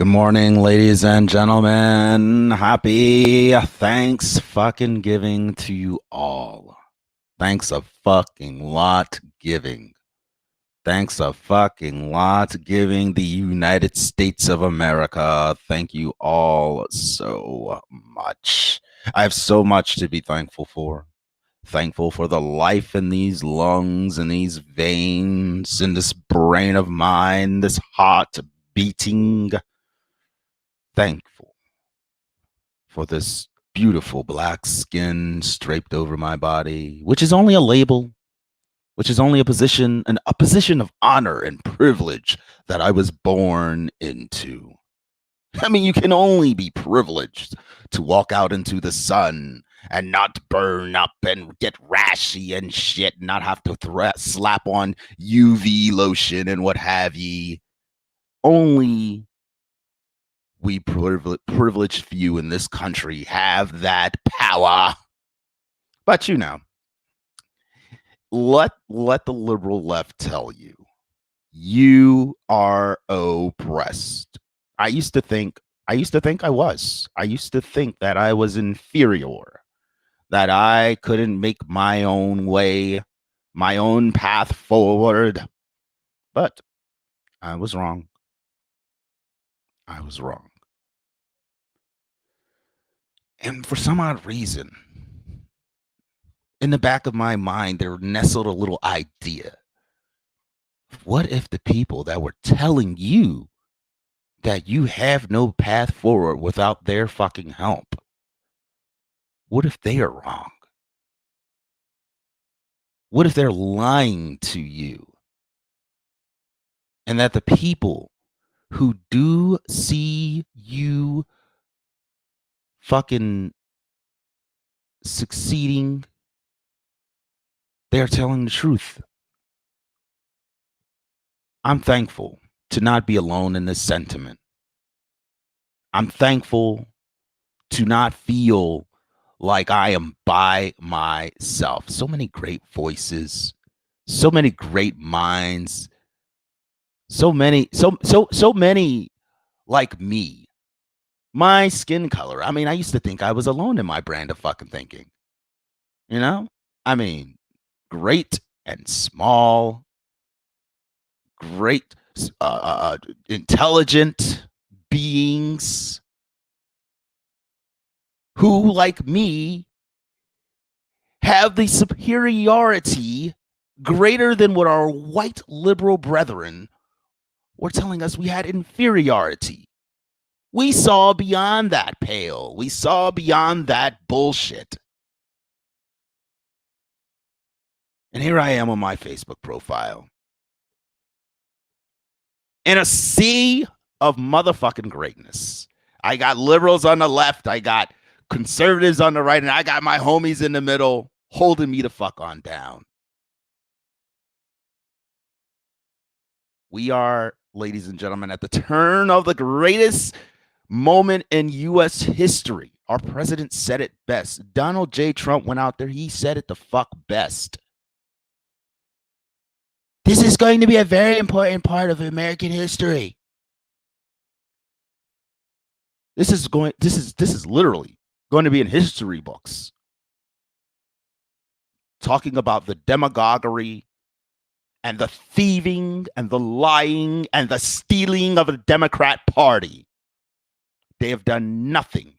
morning, ladies and gentlemen. Happy thanks fucking giving to you all. Thanks a fucking lot giving. Thanks a fucking lot giving the United States of America. Thank you all so much. I have so much to be thankful for. Thankful for the life in these lungs and these veins in this brain of mine, this heart beating. Thankful for this beautiful black skin draped over my body, which is only a label, which is only a position of honor and privilege that I was born into. I mean, you can only be privileged to walk out into the sun and not burn up and get rashy and shit, not have to slap on UV lotion and what have ye. Only we privileged few in this country have that power. But you know, let the liberal left tell you, you are oppressed. I used to think I was. I used to think that I was inferior, that I couldn't make my own way, my own path forward. But I was wrong. I was wrong. And for some odd reason, in the back of my mind, there nestled a little idea. What if the people that were telling you that you have no path forward without their fucking help, what if they are wrong? What if they're lying to you? And that the people who do see you fucking succeeding, they're telling the truth. I'm thankful to not be alone in this sentiment. I'm thankful to not feel like I am by myself. So many great voices, so many great minds, so many like me. My skin color. I mean, I used to think I was alone in my brand of fucking thinking. You know? I mean, great and small, great, intelligent beings who, like me, have the superiority greater than what our white liberal brethren were telling us we had inferiority. We saw beyond that pale. We saw beyond that bullshit. And here I am on my Facebook profile. In a sea of motherfucking greatness. I got liberals on the left. I got conservatives on the right. And I got my homies in the middle holding me the fuck on down. We are, ladies and gentlemen, at the turn of the greatest moment in U.S. history. Our president said it best. Donald J. Trump went out there. He said it the fuck best. This is going to be a very important part of American history. This is literally going to be in history books. Talking about the demagoguery and the thieving and the lying and the stealing of the Democrat Party. They have done nothing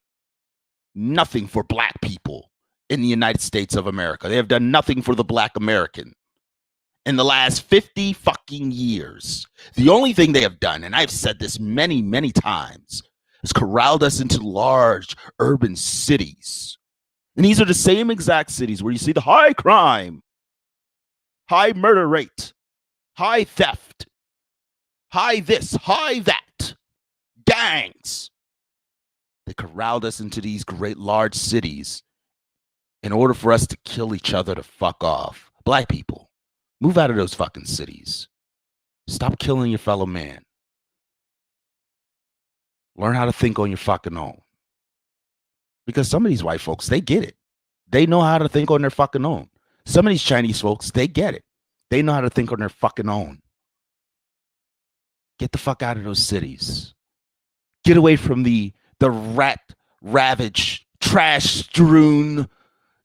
for black people in the United States of America. They have done nothing for the black American in the last 50 fucking years. The only thing they have done, and I've said this many, many times, is corralled us into large urban cities. And these are the same exact cities where you see the high crime, high murder rate, high theft, high this, high that, gangs. They corralled us into these great large cities in order for us to kill each other to fuck off. Black people, move out of those fucking cities. Stop killing your fellow man. Learn how to think on your fucking own. Because some of these white folks, they get it. They know how to think on their fucking own. Some of these Chinese folks, they get it. They know how to think on their fucking own. Get the fuck out of those cities. Get away from the rat ravaged, trash strewn,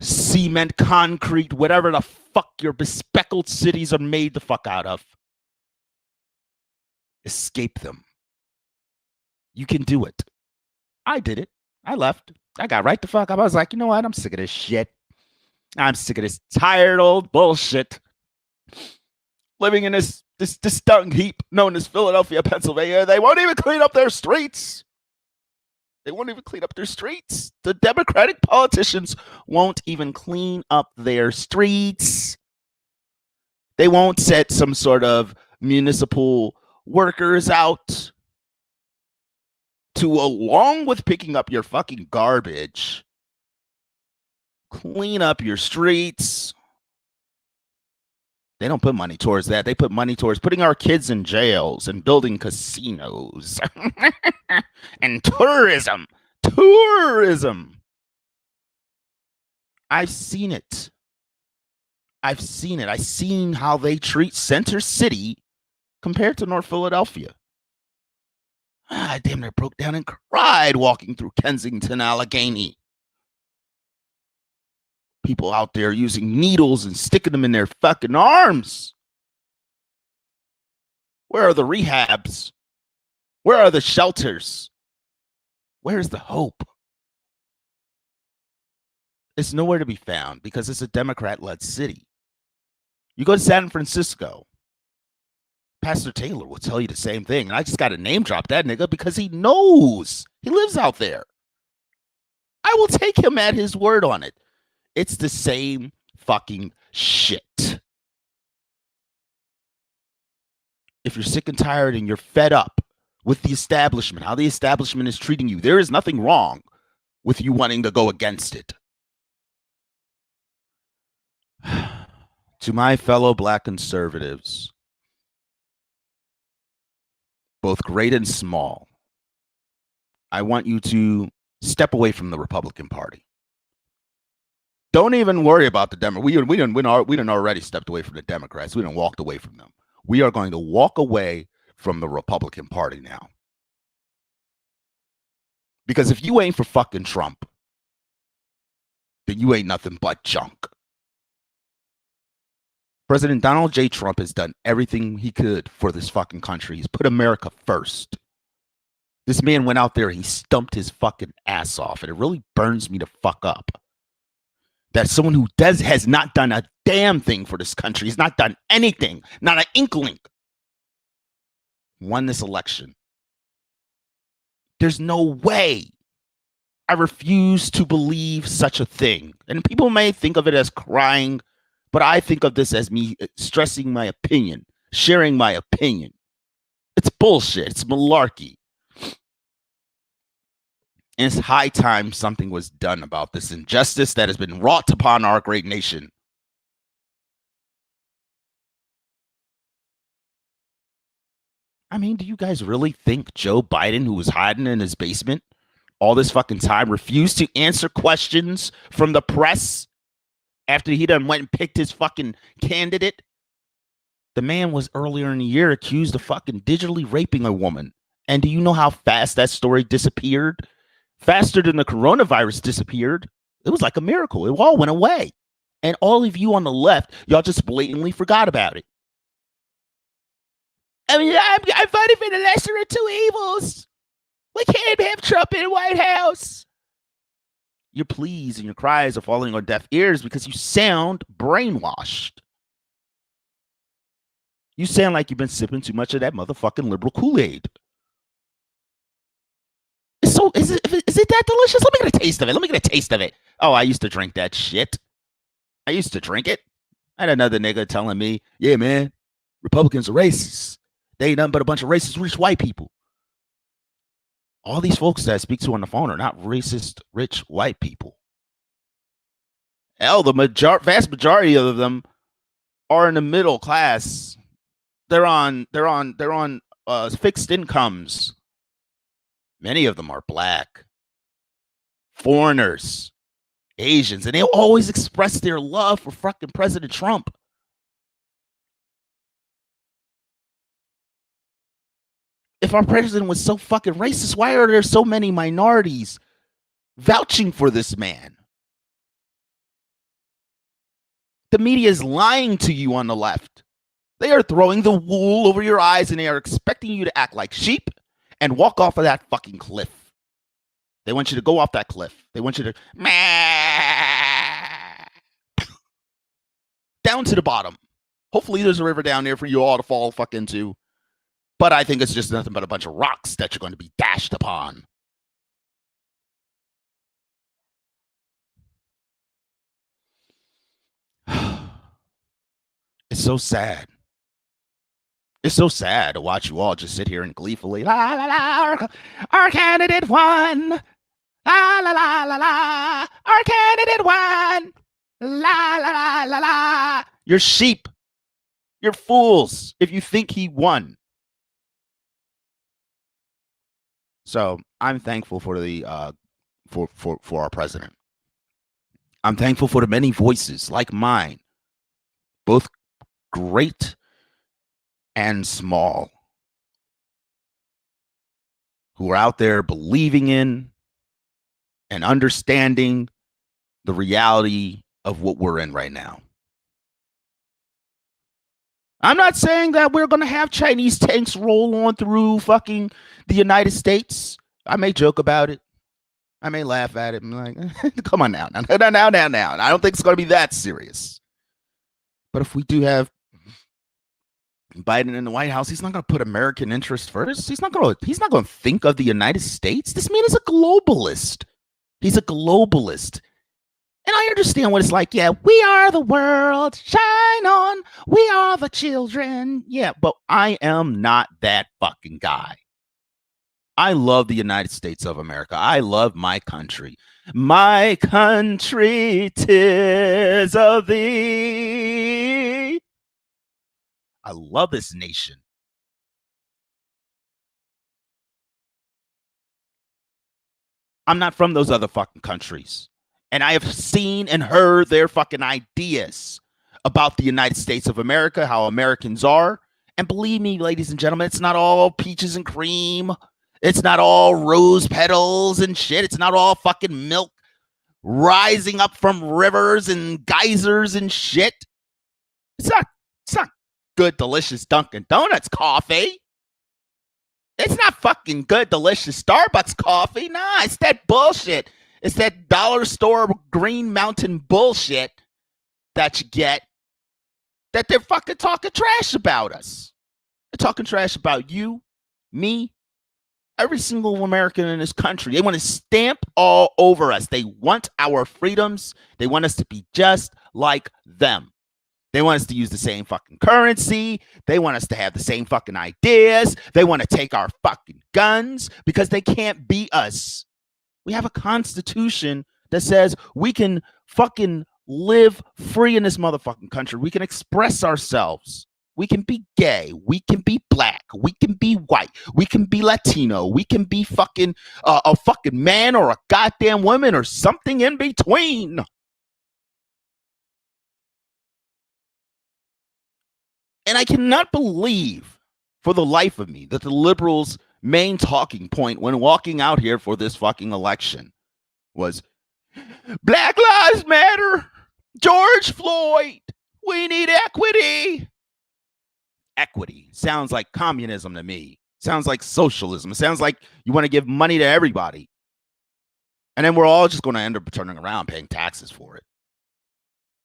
cement, concrete, whatever the fuck your bespeckled cities are made the fuck out of. Escape them. You can do it. I did it. I left. I got right the fuck up. I was like, you know what? I'm sick of this shit. I'm sick of this tired old bullshit. Living in this dung heap known as Philadelphia, Pennsylvania. They won't even clean up their streets. They won't even clean up their streets. The Democratic politicians won't even clean up their streets. They won't set some sort of municipal workers out to, along with picking up your fucking garbage, clean up your streets. They don't put money towards that. They put money towards putting our kids in jails and building casinos and tourism. Tourism. I've seen it. I've seen how they treat Center City compared to North Philadelphia. I damn near broke down and cried walking through Kensington, Allegheny. People out there using needles and sticking them in their fucking arms. Where are the rehabs? Where are the shelters? Where's the hope? It's nowhere to be found because it's a Democrat-led city. You go to San Francisco, Pastor Taylor will tell you the same thing. And I just got to name drop that nigga because he knows. He lives out there. I will take him at his word on it. It's the same fucking shit. If you're sick and tired and you're fed up with the establishment, how the establishment is treating you, there is nothing wrong with you wanting to go against it. To my fellow black conservatives, both great and small, I want you to step away from the Republican Party. Don't even worry about the Democrats. We done already stepped away from the Democrats. We done walked away from them. We are going to walk away from the Republican Party now. Because if you ain't for fucking Trump, then you ain't nothing but junk. President Donald J. Trump has done everything he could for this fucking country. He's put America first. This man went out there and he stumped his fucking ass off. And it really burns me to fuck up that someone who has not done a damn thing for this country, he's not done anything, not an inkling, won this election. There's no way. I refuse to believe such a thing. And people may think of it as crying, but I think of this as me stressing my opinion, sharing my opinion. It's bullshit. It's malarkey. And it's high time something was done about this injustice that has been wrought upon our great nation. I mean, do you guys really think Joe Biden, who was hiding in his basement all this fucking time, refused to answer questions from the press after he done went and picked his fucking candidate? The man was earlier in the year accused of fucking digitally raping a woman. And do you know how fast that story disappeared? Faster than the coronavirus disappeared. It was like a miracle. It all went away. And all of you on the left, y'all just blatantly forgot about it. I mean, I'm fighting for the lesser of two evils. We can't have Trump in the White House. Your pleas and your cries are falling on deaf ears because you sound brainwashed. You sound like you've been sipping too much of that motherfucking liberal Kool-Aid. So is it that delicious? Let me get a taste of it. Oh, I used to drink that shit. I used to drink it. I had another nigga telling me, yeah, man, Republicans are racist. They ain't nothing but a bunch of racist, rich white people. All these folks that I speak to on the phone are not racist, rich white people. Hell, the vast majority of them are in the middle class. They're on fixed incomes. Many of them are black, foreigners, Asians, and they always express their love for fucking President Trump. If our president was so fucking racist, why are there so many minorities vouching for this man? The media is lying to you on the left. They are throwing the wool over your eyes and they are expecting you to act like sheep and walk off of that fucking cliff. They want you to go off that cliff. They want you to down to the bottom. Hopefully there's a river down there for you all to fall fuck into. But I think it's just nothing but a bunch of rocks that you're going to be dashed upon. It's so sad. It's so sad to watch you all just sit here and gleefully, la la la, our candidate won. La la la la la, our candidate won. La la la la la. You're sheep. You're fools if you think he won. So I'm thankful for the for our president. I'm thankful for the many voices like mine, both great and small, who are out there believing in and understanding the reality of what we're in right now. I'm not saying that we're going to have Chinese tanks roll on through fucking the United States. I may joke about it. I may laugh at it. I'm like, come on now. I don't think it's going to be that serious. But if we do have Biden in the White House, he's not going to put American interests first. He's not going to think of the United States. This man is a globalist. He's a globalist. And I understand what it's like. Yeah, we are the world. Shine on. We are the children. Yeah, but I am not that fucking guy. I love the United States of America. I love my country. My country, 'tis of thee. I love this nation. I'm not from those other fucking countries. And I have seen and heard their fucking ideas about the United States of America, how Americans are. And believe me, ladies and gentlemen, it's not all peaches and cream. It's not all rose petals and shit. It's not all fucking milk rising up from rivers and geysers and shit. It's not good, delicious Dunkin' Donuts coffee. It's not fucking good, delicious Starbucks coffee. Nah, it's that bullshit. It's that dollar store Green Mountain bullshit that you get that they're fucking talking trash about us. They're talking trash about you, me, every single American in this country. They want to stamp all over us. They want our freedoms. They want us to be just like them. They want us to use the same fucking currency. They want us to have the same fucking ideas. They want to take our fucking guns because they can't beat us. We have a constitution that says we can fucking live free in this motherfucking country. We can express ourselves. We can be gay. We can be black. We can be white. We can be Latino. We can be fucking a fucking man or a goddamn woman or something in between. And I cannot believe for the life of me that the liberals' main talking point when walking out here for this fucking election was Black Lives Matter, George Floyd, we need equity. Equity sounds like communism to me. Sounds like socialism. It sounds like you want to give money to everybody. And then we're all just going to end up turning around paying taxes for it.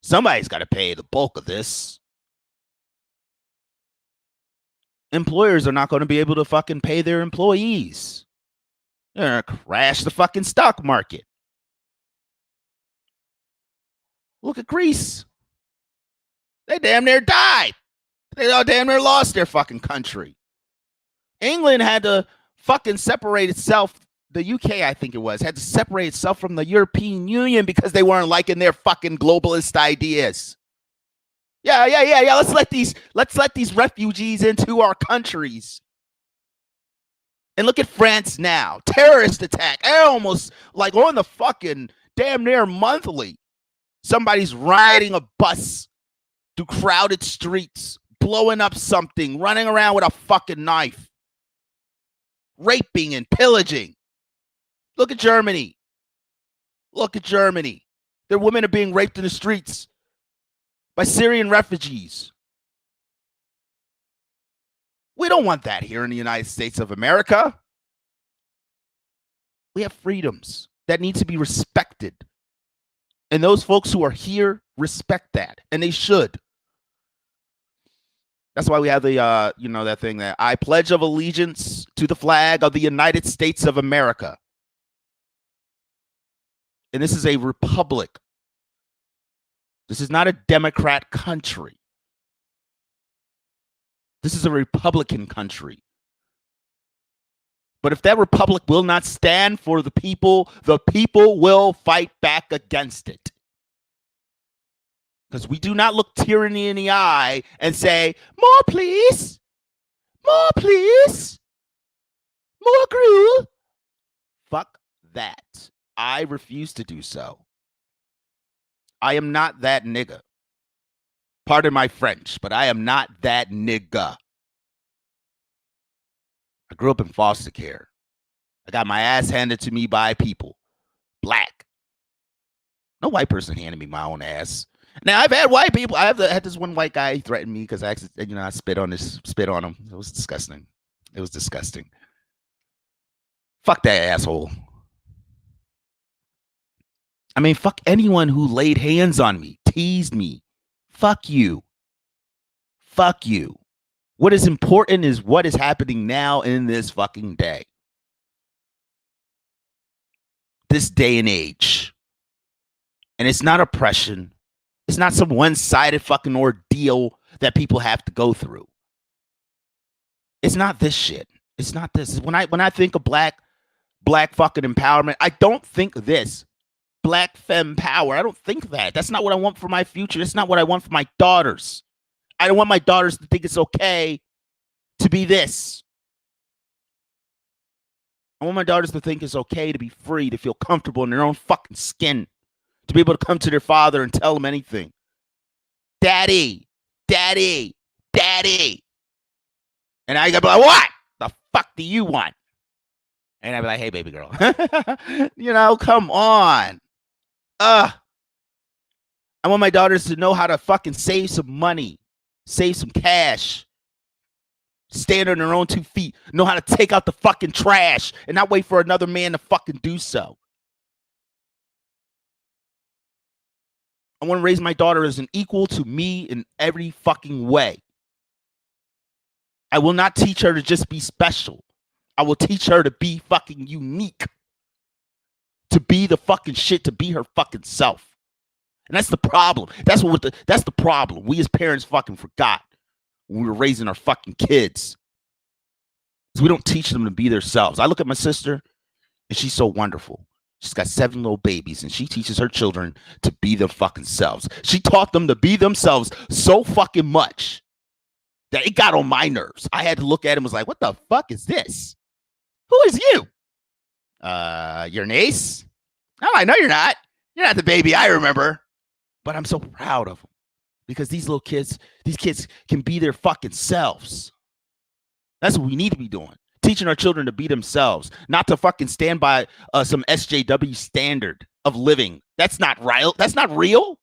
Somebody's got to pay the bulk of this. Employers are not going to be able to fucking pay their employees. They're going to crash the fucking stock market. Look at Greece. They damn near died. They all damn near lost their fucking country. England had to fucking separate itself. The UK, I think it was, had to separate itself from the European Union because they weren't liking their fucking globalist ideas. Yeah. Let's let these refugees into our countries. And look at France now. Terrorist attack. Almost like on the fucking damn near monthly. Somebody's riding a bus through crowded streets, blowing up something, running around with a fucking knife. raping and pillaging. Look at Germany. Look at Germany. Their women are being raped in the streets by Syrian refugees. We don't want that here in the United States of America. We have freedoms that need to be respected. And those folks who are here respect that, and they should. That's why we have the, that thing that I pledge of allegiance to the flag of the United States of America. And this is a republic. This is not a Democrat country. This is a Republican country. But if that republic will not stand for the people will fight back against it. Because we do not look tyranny in the eye and say, more please, more please, more gruel. Fuck that. I refuse to do so. I am not that nigga. Pardon my French, but I am not that nigga. I grew up in foster care. I got my ass handed to me by people. Black. No white person handed me my own ass. Now, I've had white people. I had this one white guy threaten me because I spit on him. It was disgusting. It was disgusting. Fuck that asshole. I mean, fuck anyone who laid hands on me, teased me. Fuck you. Fuck you. What is important is what is happening now in this fucking day. This day and age. And it's not oppression. It's not some one-sided fucking ordeal that people have to go through. It's not this shit. It's not this. When I think of black fucking empowerment, I don't think this. Black femme power. I don't think that. That's not what I want for my future. That's not what I want for my daughters. I don't want my daughters to think it's okay to be this. I want my daughters to think it's okay to be free, to feel comfortable in their own fucking skin, to be able to come to their father and tell him anything. Daddy, daddy, daddy. And I gotta be like, what the fuck do you want? And I'd be like, hey, baby girl. Come on. I want my daughters to know how to fucking save some money, save some cash, stand on their own 2 feet, know how to take out the fucking trash and not wait for another man to fucking do so. I want to raise my daughter as an equal to me in every fucking way. I will not teach her to just be special. I will teach her to be fucking unique. To be the fucking shit, to be her fucking self. And that's the problem. That's the problem. We as parents fucking forgot when we were raising our fucking kids. Because we don't teach them to be themselves. I look at my sister, and she's so wonderful. She's got 7 little babies, and she teaches her children to be their fucking selves. She taught them to be themselves so fucking much that it got on my nerves. I had to look at him and was like, what the fuck is this? Who is you? Your niece? Oh, I know you're not. You're not the baby I remember. But I'm so proud of them because these kids can be their fucking selves. That's what we need to be doing. Teaching our children to be themselves, not to fucking stand by some SJW standard of living. That's not real. That's not real.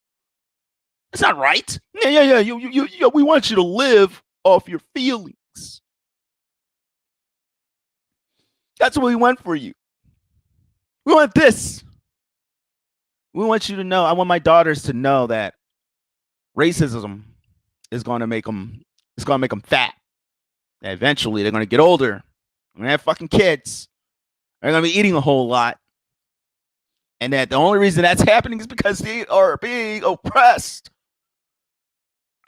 That's not right. Yeah. We want you to live off your feelings. That's what we want for you. We want this. We want you to know. I want my daughters to know that racism is going to make them. It's going to make them fat. And eventually, they're going to get older. They're going to have fucking kids. They're going to be eating a whole lot. And that the only reason that's happening is because they are being oppressed.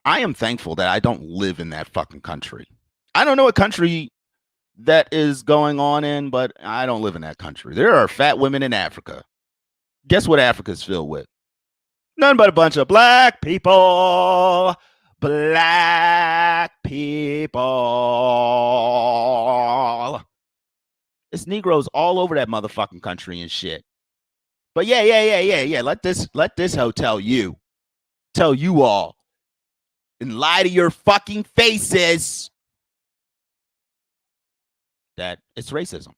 I am thankful that I don't live in that fucking country. I don't know what country that is going on in, but I don't live in that country. There are fat women in Africa. Guess what Africa is filled with? None but a bunch of black people. Black people. It's Negroes all over that motherfucking country and shit. But yeah. Let this hoe tell you all, and lie to your fucking faces that it's racism,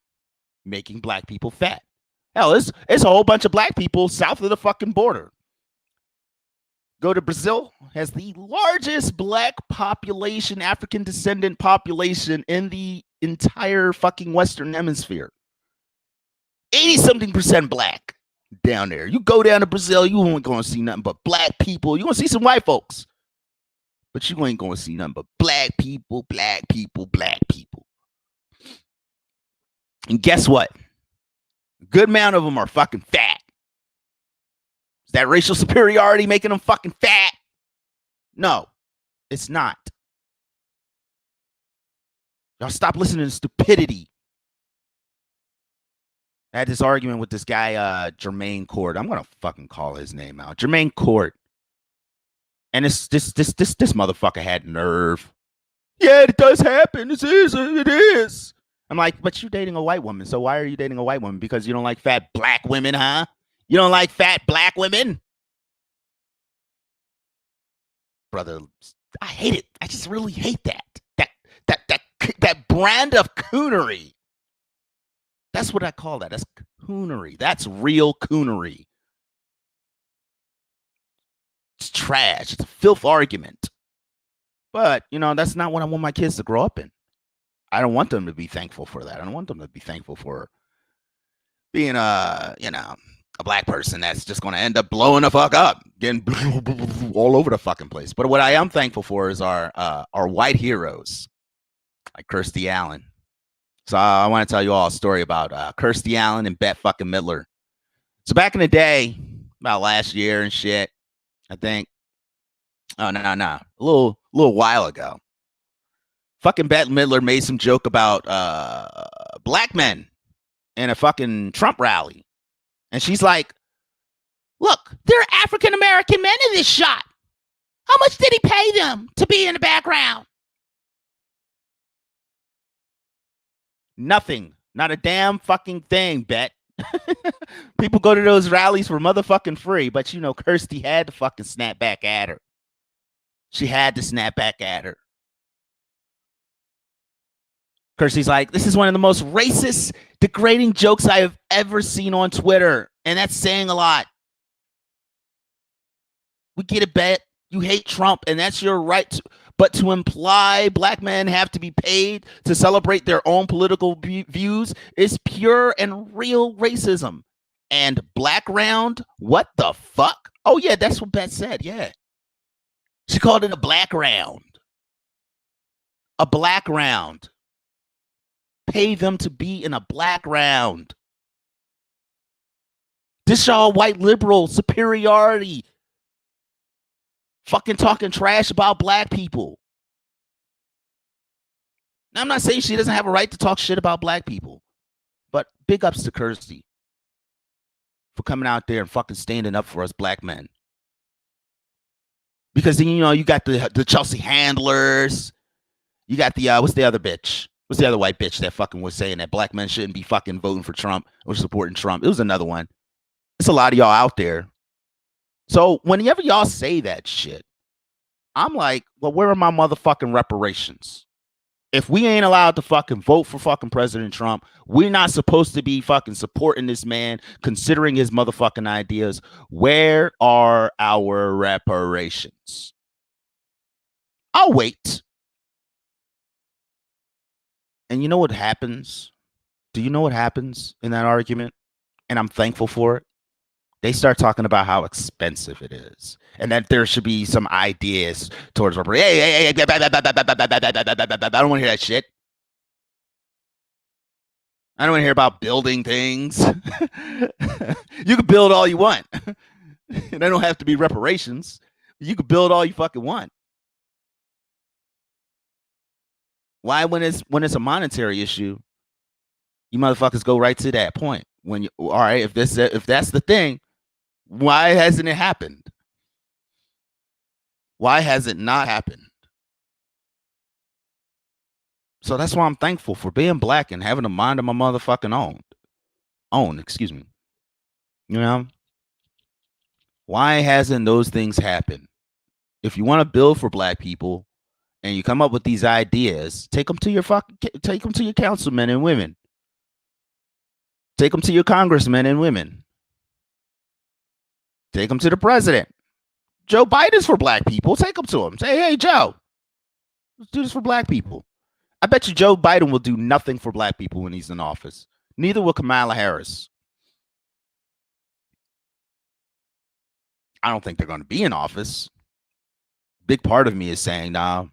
making black people fat. Hell, it's a whole bunch of black people south of the fucking border. Go to Brazil, has the largest black population, African descendant population in the entire fucking Western Hemisphere. 80-something% black down there. You go down to Brazil, you ain't gonna see nothing but black people. You gonna see some white folks, but you ain't gonna see nothing but black people, black people, black people. And guess what? A good amount of them are fucking fat. Is that racial superiority making them fucking fat? No, it's not. Y'all stop listening to stupidity. I had this argument with this guy, Jermaine Court. I'm gonna fucking call his name out. Jermaine Court. And this motherfucker had nerve. Yeah, it does happen. It is. I'm like, but you're dating a white woman. So why are you dating a white woman? Because you don't like fat black women, huh? You don't like fat black women? Brother, I hate it. I just really hate that. That brand of coonery. That's what I call that. That's coonery. That's real coonery. It's trash. It's a filth argument. But, that's not what I want my kids to grow up in. I don't want them to be thankful for that. I don't want them to be thankful for being a black person that's just going to end up blowing the fuck up, getting all over the fucking place. But what I am thankful for is our white heroes, like Kirstie Allen. So I want to tell you all a story about Kirstie Allen and Bette fucking Midler. So back in the day, about last year and shit, I think. Oh, no. A little while ago. Fucking Bette Midler made some joke about black men in a fucking Trump rally. And she's like, look, there are African-American men in this shot. How much did he pay them to be in the background? Nothing. Not a damn fucking thing, Bet. People go to those rallies for motherfucking free, but Kirstie had to fucking snap back at her. She had to snap back at her. Kirstie's like, this is one of the most racist, degrading jokes I have ever seen on Twitter. And that's saying a lot. We get it, Bet. You hate Trump, and that's your right. But to imply black men have to be paid to celebrate their own political views is pure and real racism. And black round, what the fuck? Oh, yeah, that's what Bet said, yeah. She called it a black round. A black round. Pay them to be in a black round. This y'all white liberal superiority. Fucking talking trash about black people. Now, I'm not saying she doesn't have a right to talk shit about black people. But big ups to Kirstie for coming out there and fucking standing up for us black men. Because then, you got the Chelsea handlers. You got the, what's the other bitch? What's the other white bitch that fucking was saying that black men shouldn't be fucking voting for Trump or supporting Trump? It was another one. It's a lot of y'all out there. So whenever y'all say that shit, I'm like, well, where are my motherfucking reparations? If we ain't allowed to fucking vote for fucking President Trump, we're not supposed to be fucking supporting this man, considering his motherfucking ideas. Where are our reparations? I'll wait. And you know what happens? Do you know what happens in that argument? And I'm thankful for it. They start talking about how expensive it is, and that there should be some ideas towards hey, I don't want to hear that shit. I don't want to hear about building things. You can build all you want, and they don't have to be reparations. You can build all you fucking want. Why, when it's a monetary issue, you motherfuckers go right to that point? When you, all right, if that's the thing. Why hasn't it happened? Why has it not happened? So that's why I'm thankful for being black and having a mind of my motherfucking own, excuse me. Why hasn't those things happened? If you want to build for black people, and you come up with these ideas, take them to your councilmen and women. Take them to your congressmen and women. Take them to the president. Joe Biden's for black people. Take them to him. Say, hey, Joe, let's do this for black people. I bet you Joe Biden will do nothing for black people when he's in office. Neither will Kamala Harris. I don't think they're going to be in office. Big part of me is saying, nah,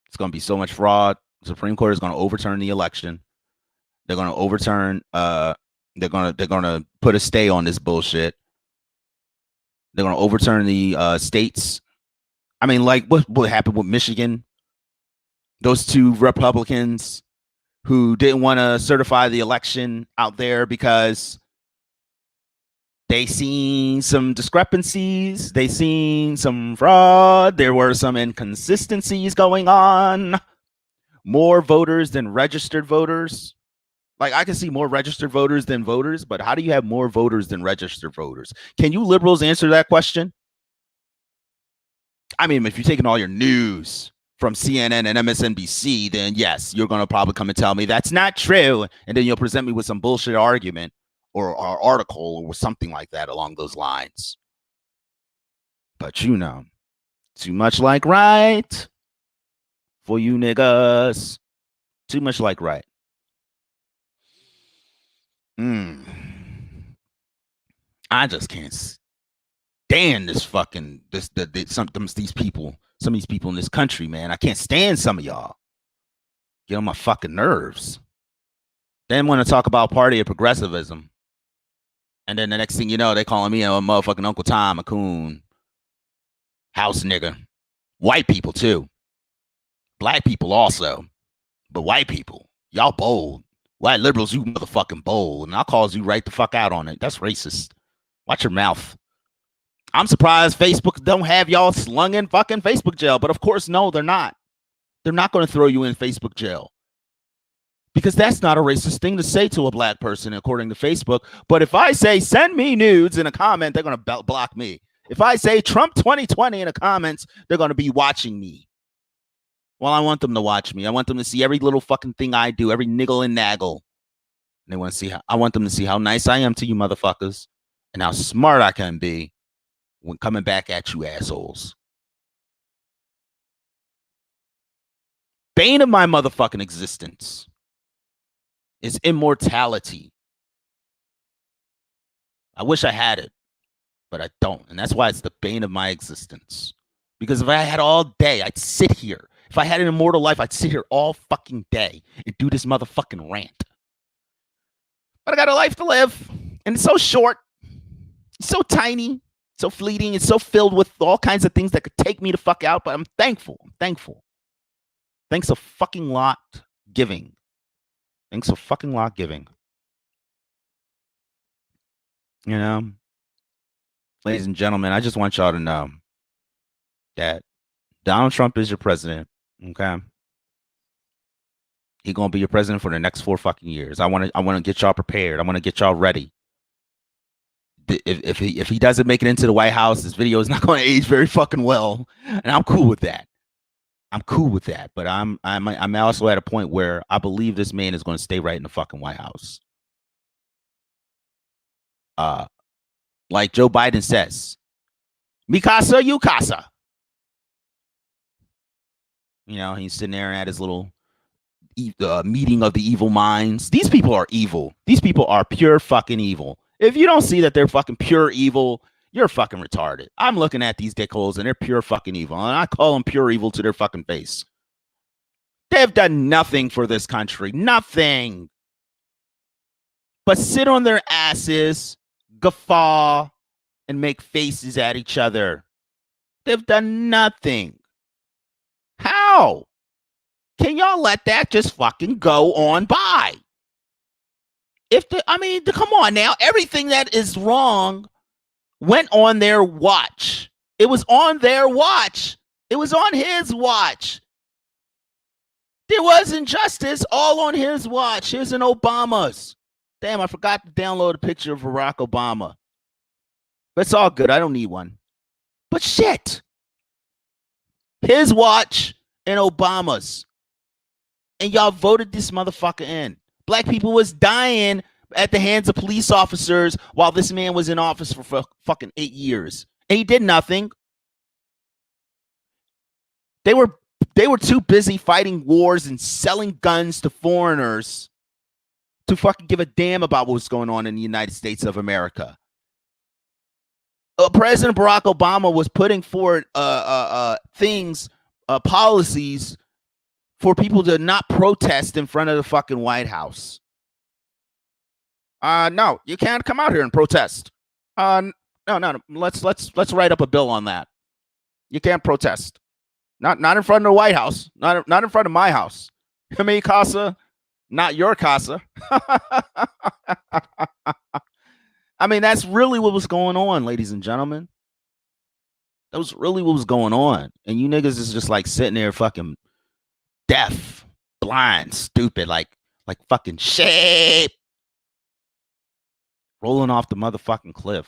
it's going to be so much fraud. The Supreme Court is going to overturn the election. They're going to overturn. They're going to put a stay on this bullshit. They're going to overturn the states. I mean, like what happened with Michigan? Those two Republicans who didn't want to certify the election out there because they seen some discrepancies. They seen some fraud. There were some inconsistencies going on. More voters than registered voters. Like, I can see more registered voters than voters, but how do you have more voters than registered voters? Can you liberals answer that question? I mean, if you're taking all your news from CNN and MSNBC, then yes, you're going to probably come and tell me that's not true. And then you'll present me with some bullshit argument or article or something like that along those lines. But you know, too much like right for you niggas. Too much like right. I just can't stand this fucking some of these people in this country, man. I can't stand some of y'all. Get on my fucking nerves. Then want to talk about party of progressivism. And then the next thing you know, they calling me a motherfucking Uncle Tom, a coon, house nigga. White people too. Black people also. But white people, y'all bold. White liberals, you motherfucking bold. And I'll call you right the fuck out on it. That's racist. Watch your mouth. I'm surprised Facebook don't have y'all slung in fucking Facebook jail. But of course, no, they're not. They're not going to throw you in Facebook jail. Because that's not a racist thing to say to a black person, according to Facebook. But if I say, send me nudes in a comment, they're going to block me. If I say Trump 2020 in the comments, they're going to be watching me. Well, I want them to watch me. I want them to see every little fucking thing I do, every niggle and naggle. And they want to see I want them to see how nice I am to you motherfuckers and how smart I can be when coming back at you assholes. Bane of my motherfucking existence is immortality. I wish I had it, but I don't. And that's why it's the bane of my existence. Because if I had all day, I'd sit here. If I had an immortal life, I'd sit here all fucking day and do this motherfucking rant. But I got a life to live, and it's so short, it's so tiny, so fleeting, it's so filled with all kinds of things that could take me the fuck out, but I'm thankful. I'm thankful. Thanks a fucking lot giving. Thanks a fucking lot giving. You know, ladies and gentlemen, I just want y'all to know that Donald Trump is your president. Okay. He's gonna be your president for the next 4 fucking years. I want to get y'all prepared. I want to get y'all ready. If he doesn't make it into the White House, this video is not going to age very fucking well, and I'm cool with that. I'm cool with that. But I'm also at a point where I believe this man is going to stay right in the fucking White House. Like Joe Biden says, "Mi casa, you casa." You know, he's sitting there at his little meeting of the evil minds. These people are evil. These people are pure fucking evil. If you don't see that they're fucking pure evil, you're fucking retarded. I'm looking at these dickholes and they're pure fucking evil. And I call them pure evil to their fucking face. They have done nothing for this country. Nothing. But sit on their asses, guffaw, and make faces at each other. They've done nothing. How? Can y'all let that just fucking go on by? Come on now. Everything that is wrong went on their watch. It was on their watch. It was on his watch. There was injustice all on his watch. His and Obama's. Damn, I forgot to download a picture of Barack Obama. But it's all good. I don't need one. But shit. His watch and Obamas. And y'all voted this motherfucker in. Black people was dying at the hands of police officers while this man was in office for fucking 8 years. And he did nothing. They were too busy fighting wars and selling guns to foreigners to fucking give a damn about what's going on in the United States of America. President Barack Obama was putting forward policies for people to not protest in front of the fucking White House. No, you can't come out here and protest. No. Let's write up a bill on that. You can't protest. Not in front of the White House. Not in front of my house. Mi casa, not your casa. I mean, that's really what was going on, ladies and gentlemen. That was really what was going on. And you niggas is just like sitting there fucking deaf, blind, stupid, like fucking shit. Rolling off the motherfucking cliff.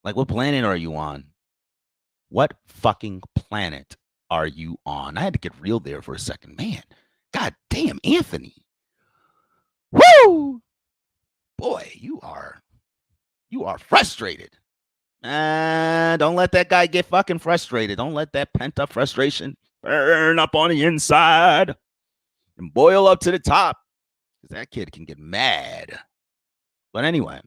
Like, what planet are you on? What fucking planet are you on? I had to get real there for a second. Man, god damn, Anthony. Woo! Boy, you are frustrated. Don't let that guy get fucking frustrated. Don't let that pent up frustration burn up on the inside and boil up to the top. Because that kid can get mad. But anyway.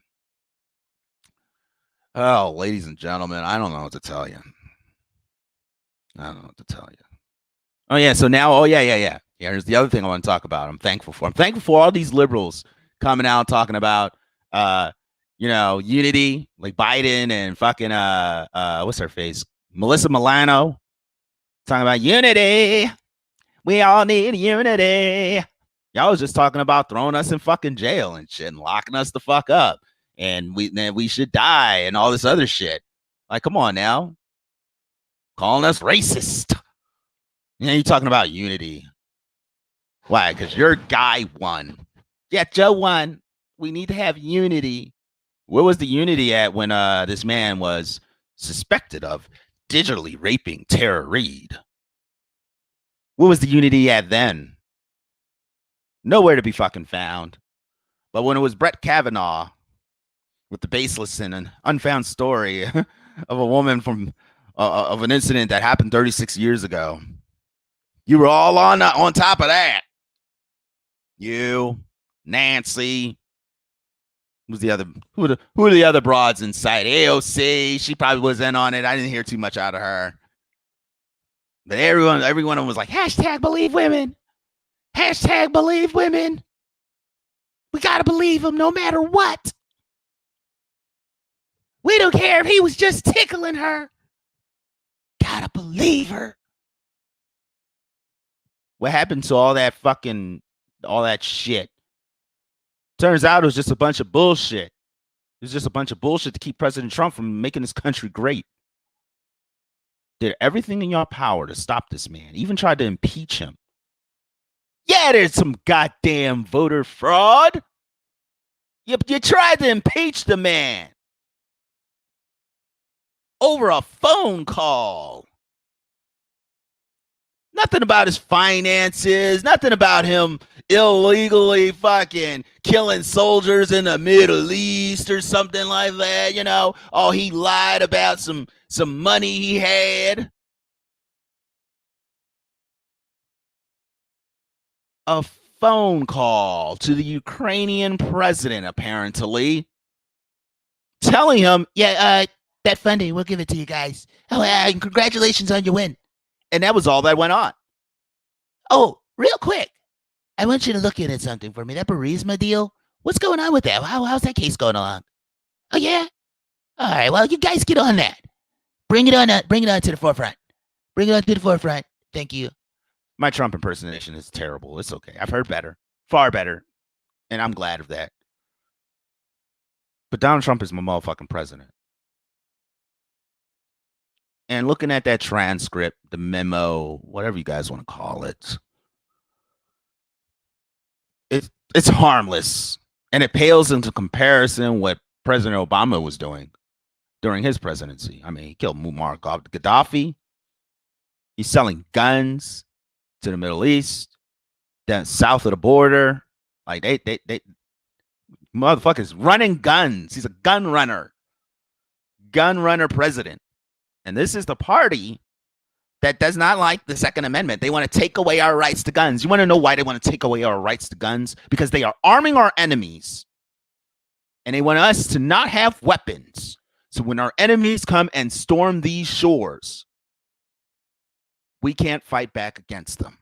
Oh, ladies and gentlemen, I don't know what to tell you. Oh, yeah. So now, yeah. Here's the other thing I want to talk about. I'm thankful for. I'm thankful for all these liberals coming out talking about, unity, like Biden and fucking, what's her face? Melissa Milano talking about unity. We all need unity. Y'all was just talking about throwing us in fucking jail and shit and locking us the fuck up. And we should die and all this other shit. Like, come on now. Calling us racist. You're talking about unity. Why? Because your guy won. Yeah, Joe won. We need to have unity. Where was the unity at when this man was suspected of digitally raping Tara Reid? Where was the unity at then? Nowhere to be fucking found. But when it was Brett Kavanaugh with the baseless and an unfound story of a woman from of an incident that happened 36 years ago, you were all on top of that. You, Nancy, who's the other? Who are the other broads in sight? AOC, she probably was in on it. I didn't hear too much out of her. But every one of them was like, #believe women. #believe women. We gotta believe them no matter what. We don't care if he was just tickling her. Gotta believe her. What happened to all that shit? Turns out it was just a bunch of bullshit. It was just a bunch of bullshit to keep President Trump from making this country great. Did everything in your power to stop this man. Even tried to impeach him. Yeah, there's some goddamn voter fraud. You tried to impeach the man over a phone call. Nothing about his finances. Nothing about him illegally fucking killing soldiers in the Middle East or something like that. Oh, he lied about some money he had. A phone call to the Ukrainian president, apparently, telling him, that funding, we'll give it to you guys. Oh, and congratulations on your win. And that was all that went on. Oh, real quick, I want you to look into something for me. That Burisma deal, what's going on with that? How's that case going along? Oh, yeah? All right, well, you guys get on that. Bring it on to the forefront. Bring it on to the forefront. Thank you. My Trump impersonation is terrible. It's okay. I've heard better. Far better. And I'm glad of that. But Donald Trump is my motherfucking president. And looking at that transcript, the memo, whatever you guys want to call it, it's harmless. And it pales into comparison what President Obama was doing during his presidency. I mean, he killed Muammar Gaddafi. He's selling guns to the Middle East, down south of the border. Like they motherfuckers running guns. He's a gun runner president. And this is the party that does not like the Second Amendment. They want to take away our rights to guns. You want to know why they want to take away our rights to guns? Because they are arming our enemies. And they want us to not have weapons. So when our enemies come and storm these shores, we can't fight back against them.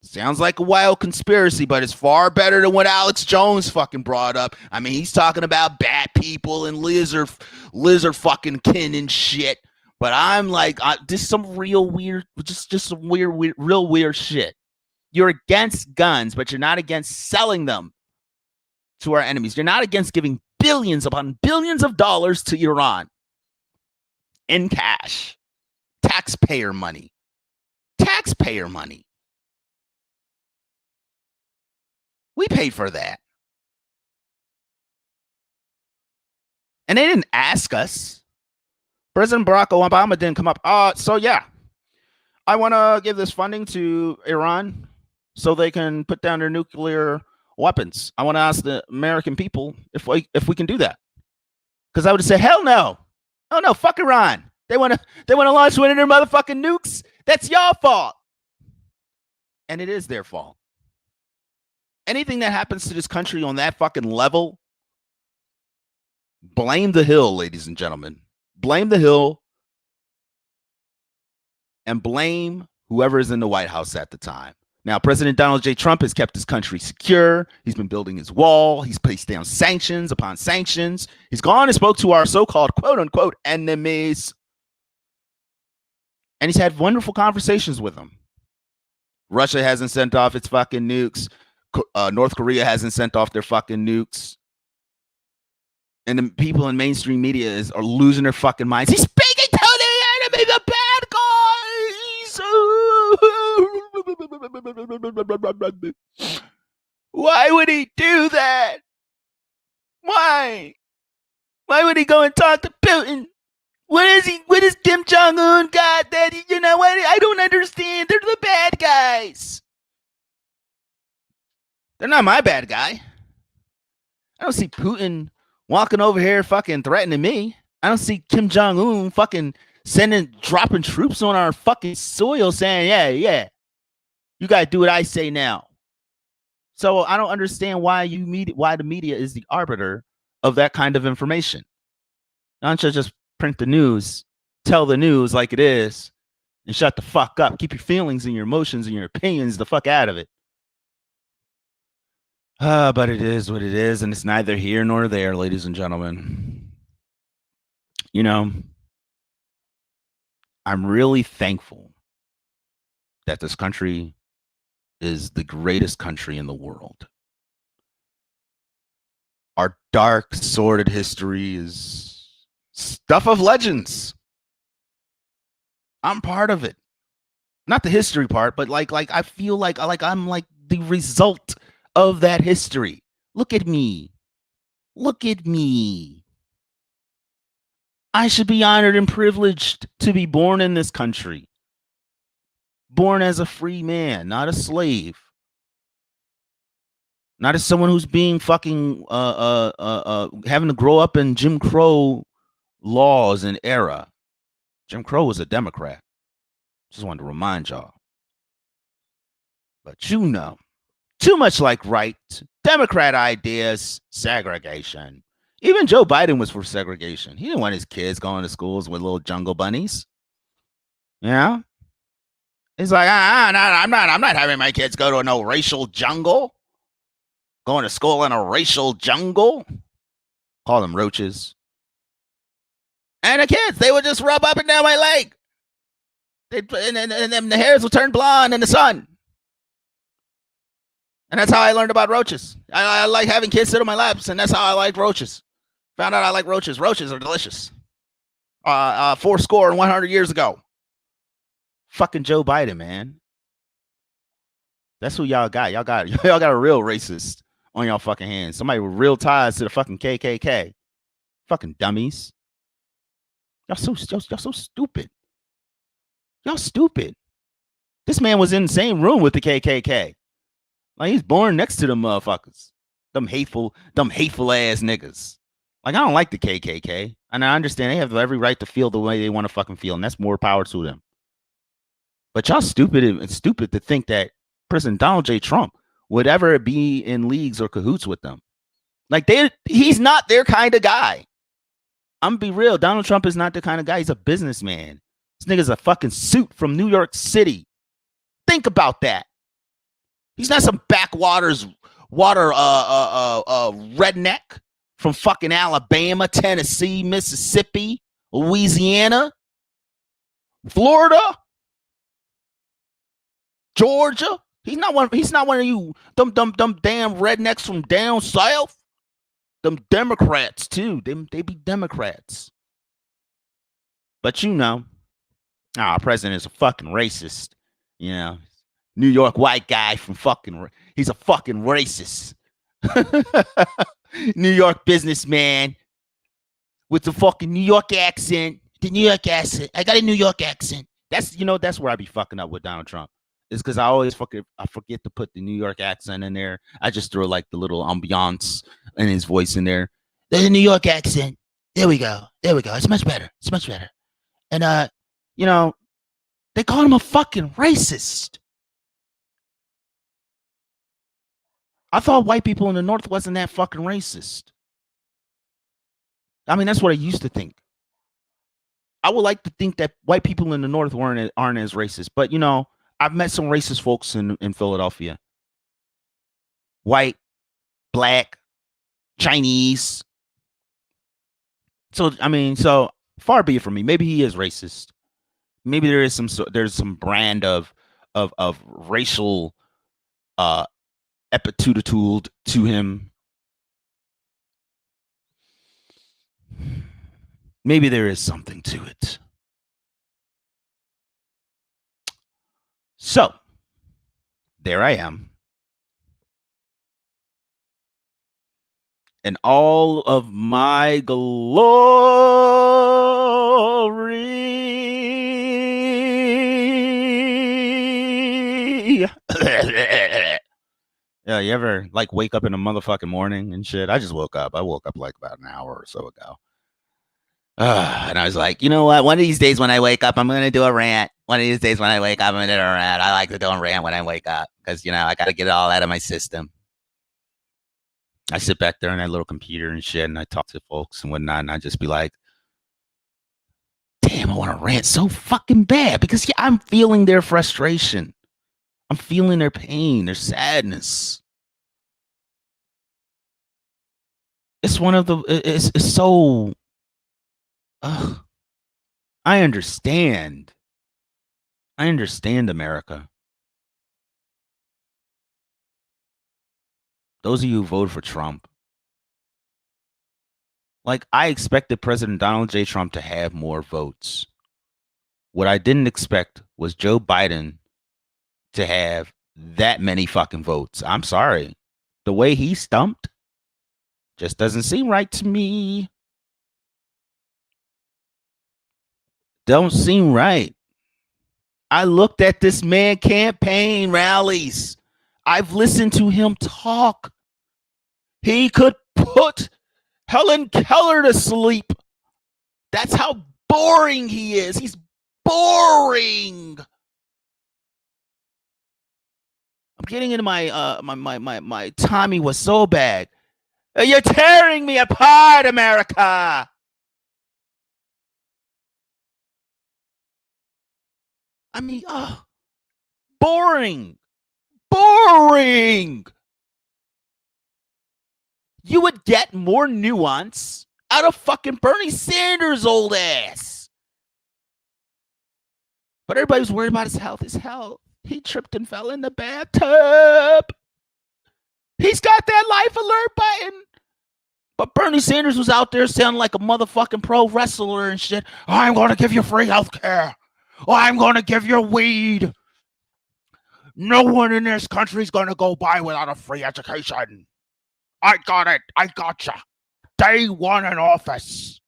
Sounds like a wild conspiracy, but it's far better than what Alex Jones fucking brought up. I mean, he's talking about bat people and lizard fucking kin and shit. But I'm like, this is some real weird, just some weird, real weird shit. You're against guns, but you're not against selling them to our enemies. You're not against giving billions upon billions of dollars to Iran in cash. Taxpayer money. We paid for that. And they didn't ask us. President Barack Obama didn't come up. So yeah, I want to give this funding to Iran so they can put down their nuclear weapons. I want to ask the American people if we can do that. Because I would have said, hell no. Oh no, fuck Iran. They want to launch one of their motherfucking nukes. That's your fault. And it is their fault. Anything that happens to this country on that fucking level, blame the Hill, ladies and gentlemen. Blame the Hill and blame whoever is in the White House at the time. Now, President Donald J. Trump has kept this country secure. He's been building his wall. He's placed down sanctions upon sanctions. He's gone and spoke to our so-called quote-unquote enemies. And he's had wonderful conversations with them. Russia hasn't sent off its fucking nukes. North Korea hasn't sent off their fucking nukes. And the people in mainstream media are losing their fucking minds. He's speaking to the enemy, the bad guys. Why would he do that? Why? Why would he go and talk to Putin? What is Kim Jong-un got that, you know what? I don't understand. They're the bad guys. They're not my bad guy. I don't see Putin walking over here fucking threatening me. I don't see Kim Jong-un fucking dropping troops on our fucking soil saying, yeah, you got to do what I say now. So I don't understand why the media is the arbiter of that kind of information. Why don't you just print the news, tell the news like it is, and shut the fuck up. Keep your feelings and your emotions and your opinions the fuck out of it. But it is what it is, and it's neither here nor there, ladies and gentlemen. You know, I'm really thankful that this country is the greatest country in the world. Our dark, sordid history is stuff of legends. I'm part of it. Not the history part, but like I feel like I'm like the result of that history. Look at me. I should be honored and privileged to be born in this country. Born as a free man, not a slave. Not as someone who's being fucking having to grow up in Jim Crow laws and era. Jim Crow was a Democrat. Just wanted to remind y'all. But you know, too much like right, Democrat ideas, segregation. Even Joe Biden was for segregation. He didn't want his kids going to schools with little jungle bunnies. Yeah. He's like, I'm not having my kids go to no racial jungle. Going to school in a racial jungle. Call them roaches. And the kids, they would just rub up and down my leg. And the hairs would turn blonde in the sun. And that's how I learned about roaches. I like having kids sit on my laps, and that's how I like roaches. Found out I like roaches. Roaches are delicious. 100 years ago. Fucking Joe Biden, man. That's who y'all got. Y'all got a real racist on y'all fucking hands. Somebody with real ties to the fucking KKK. Fucking dummies. Y'all so stupid. Y'all stupid. This man was in the same room with the KKK. Like he's born next to them motherfuckers. Them hateful ass niggas. Like I don't like the KKK, and I understand they have every right to feel the way they want to fucking feel, and that's more power to them. But y'all stupid and stupid to think that President Donald J. Trump would ever be in leagues or cahoots with them. Like he's not their kind of guy. I'm gonna be real. Donald Trump is not the kind of guy. He's a businessman. This nigga's a fucking suit from New York City. Think about that. He's not some backwaters water redneck from fucking Alabama, Tennessee, Mississippi, Louisiana, Florida, Georgia. He's not one of you them damn rednecks from down south. Them Democrats too. They be Democrats. But you know, our president is a fucking racist. You know, New York white guy from fucking. He's a fucking racist. New York businessman with the fucking New York accent. The New York accent. I got a New York accent. That's where I be fucking up with Donald Trump. Is because I forget to put the New York accent in there. I just throw like the little ambiance in his voice in there. There's a New York accent. There we go. It's much better. And you know, they call him a fucking racist. I thought white people in the North wasn't that fucking racist. I mean, that's what I used to think. I would like to think that white people in the North aren't as racist, but you know, I've met some racist folks in Philadelphia. White, black, Chinese. So I mean, so far be it from me. Maybe he is racist. Maybe there's some brand of racial epititude to him. Maybe there is something to it. So, there I am. And all of my glory. Yeah, you ever like wake up in the motherfucking morning and shit? I just woke up. I woke up like about an hour or so ago. And I was like, you know what? One of these days when I wake up, I'm going to do a rant. One of these days when I wake up, I'm going to do a rant. I like to do a rant when I wake up because, you know, I got to get it all out of my system. I sit back there on that little computer and shit, and I talk to folks and whatnot, and I just be like, damn, I want to rant so fucking bad because yeah, I'm feeling their frustration. I'm feeling their pain, their sadness. It's one of the, it's so, I understand. I understand America. Those of you who voted for Trump, like I expected President Donald J. Trump to have more votes. What I didn't expect was Joe Biden to have that many fucking votes. I'm sorry. The way he stumped just doesn't seem right to me. Don't seem right. I looked at this man campaign rallies. I've listened to him talk. He could put Helen Keller to sleep. That's how boring he is. He's boring. I'm getting into my Tommy was so bad. You're tearing me apart, America. I mean, boring. Boring. You would get more nuance out of fucking Bernie Sanders' old ass. But everybody was worried about his health. His health. He tripped and fell in the bathtub. He's got that life alert button. But Bernie Sanders was out there sounding like a motherfucking pro wrestler and shit. I'm going to give you free health care. I'm going to give you weed. No one in this country is going to go by without a free education. I got it. I gotcha. Day one in office.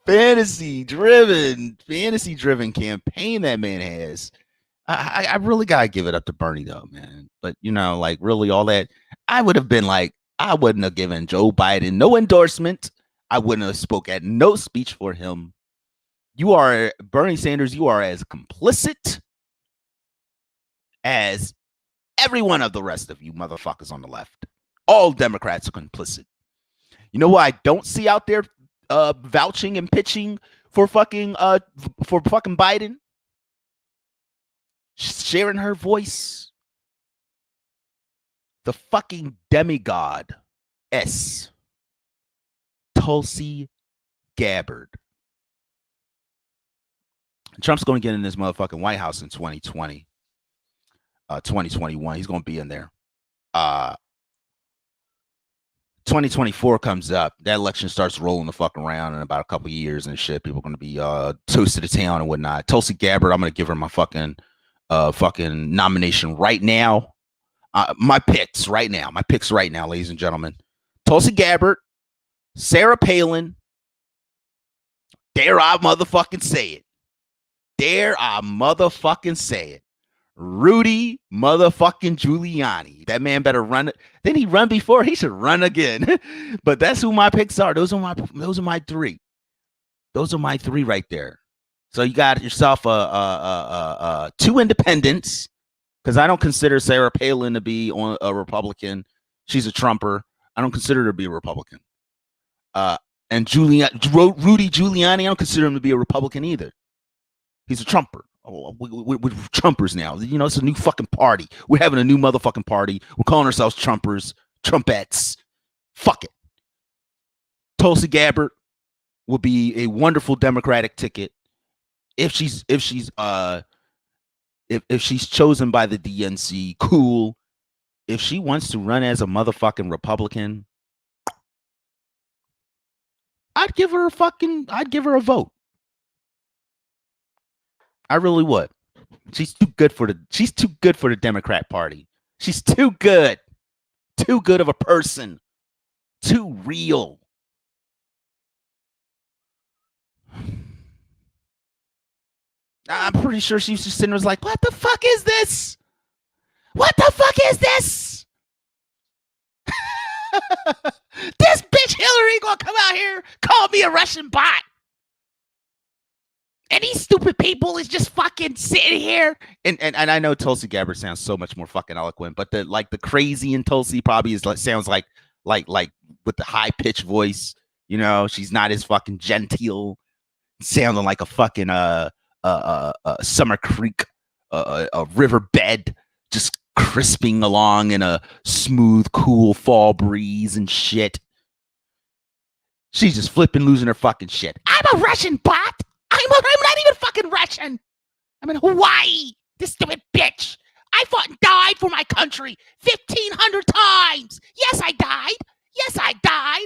fantasy driven campaign that man has. I really gotta give it up to Bernie though, man. But like really all that, I would have been like, I wouldn't have given Joe Biden no endorsement. I wouldn't have spoke at no speech for him. You are Bernie Sanders. You are as complicit as every one of the rest of you motherfuckers on the left. All Democrats are complicit. You know what I don't see out there vouching and pitching for fucking Biden? Sharing her voice. The fucking demigod S. Tulsi Gabbard. Trump's going to get in this motherfucking White House in 2020. 2021. He's going to be in there. 2024 comes up. That election starts rolling the fuck around in about a couple years and shit. People are going to be toasted to town and whatnot. Tulsi Gabbard, I'm going to give her my fucking nomination right now. My picks right now, ladies and gentlemen. Tulsi Gabbard, Sarah Palin. Dare I motherfucking say it. Dare I motherfucking say it. Rudy motherfucking Giuliani. That man better run it. Didn't he run before? He should run again. But that's who my picks are. Those are my three. Those are my three right there. So you got yourself two independents, because I don't consider Sarah Palin to be a Republican. She's a Trumper. I don't consider her to be a Republican. And Rudy Giuliani, I don't consider him to be a Republican either. He's a Trumper. We're Trumpers now. It's a new fucking party. We're having a new motherfucking party. We're calling ourselves Trumpers, Trumpettes. Fuck it. Tulsi Gabbard will be a wonderful Democratic ticket if she's chosen by the DNC. Cool. If she wants to run as a motherfucking Republican, I'd give her a vote. I really would. She's too good for the Democrat Party. She's too good. Too good of a person. Too real. I'm pretty sure she was just sitting there was like, what the fuck is this? What the fuck is this? This bitch Hillary gonna come out here, call me a Russian bot. And these stupid people is just fucking sitting here. And I know Tulsi Gabbard sounds so much more fucking eloquent, but the crazy in Tulsi probably sounds like with the high pitched voice. She's not as fucking genteel, sounding like a fucking Summer Creek, a riverbed, just crisping along in a smooth, cool fall breeze and shit. She's just flipping, losing her fucking shit. I'm a Russian bot. I'm not even fucking Russian. I'm in Hawaii. This stupid bitch. I fought and died for my country 1,500 times. Yes, I died.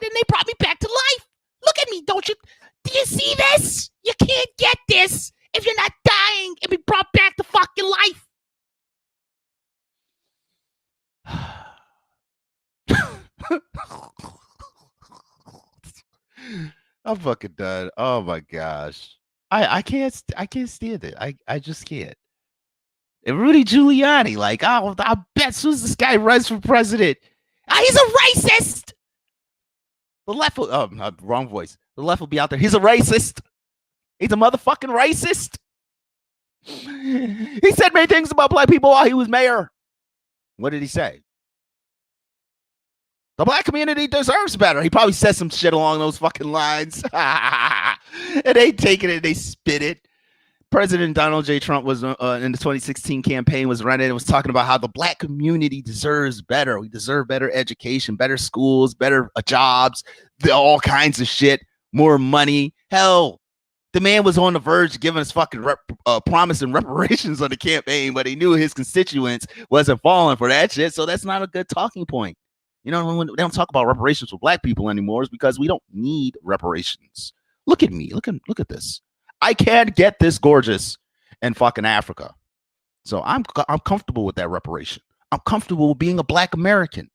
And they brought me back to life. Look at me, don't you? Do you see this? You can't get this if you're not dying and be brought back to fucking life. I'm fucking done. Oh my gosh. I can't stand it. I just can't. And Rudy Giuliani, I bet as soon as this guy runs for president, he's a racist. The left will, wrong voice. The left will be out there. He's a racist. He's a motherfucking racist. He said many things about black people while he was mayor. What did he say? The black community deserves better. He probably said some shit along those fucking lines. And they take it and they spit it. President Donald J. Trump was in the 2016 campaign, was running and was talking about how the black community deserves better. We deserve better education, better schools, better jobs, all kinds of shit, more money. Hell, the man was on the verge of giving us fucking promising reparations on the campaign, but he knew his constituents wasn't falling for that shit. So that's not a good talking point. When they don't talk about reparations for black people anymore, is because we don't need reparations. Look at me. Look at this. I can't get this gorgeous in fucking Africa. So I'm comfortable with that reparation. I'm comfortable with being a black American.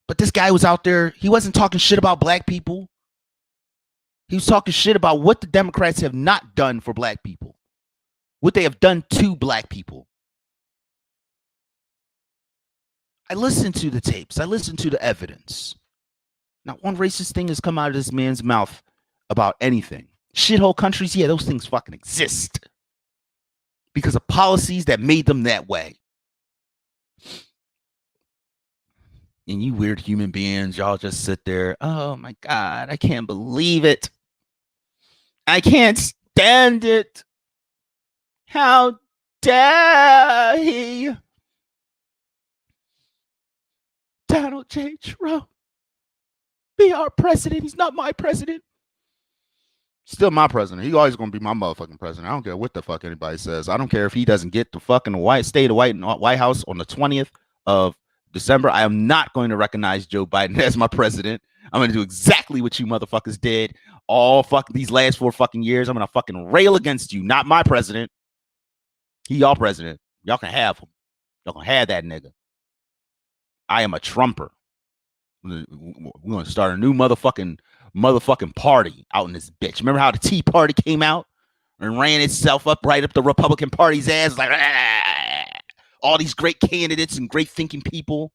But this guy was out there. He wasn't talking shit about black people. He was talking shit about what the Democrats have not done for black people, what they have done to black people. I listened to the tapes. I listened to the evidence. Not one racist thing has come out of this man's mouth about anything. Shithole countries, yeah, those things fucking exist because of policies that made them that way. And you weird human beings, y'all just sit there. Oh my God, I can't believe it. I can't stand it. How dare he? Donald J. Trump be our president. He's not my president. Still my president. He's always going to be my motherfucking president. I don't care what the fuck anybody says. I don't care if he doesn't get the fucking stay the White House on the 20th of December. I am not going to recognize Joe Biden as my president. I'm going to do exactly what you motherfuckers did all fuck these last 4 fucking years. I'm going to fucking rail against you. Not my president. He y'all president. Y'all can have him. Y'all can have that nigga. I am a Trumper. We're going to start a new motherfucking party out in this bitch. Remember how the Tea Party came out and ran itself up right up the Republican Party's ass? Like, all these great candidates and great thinking people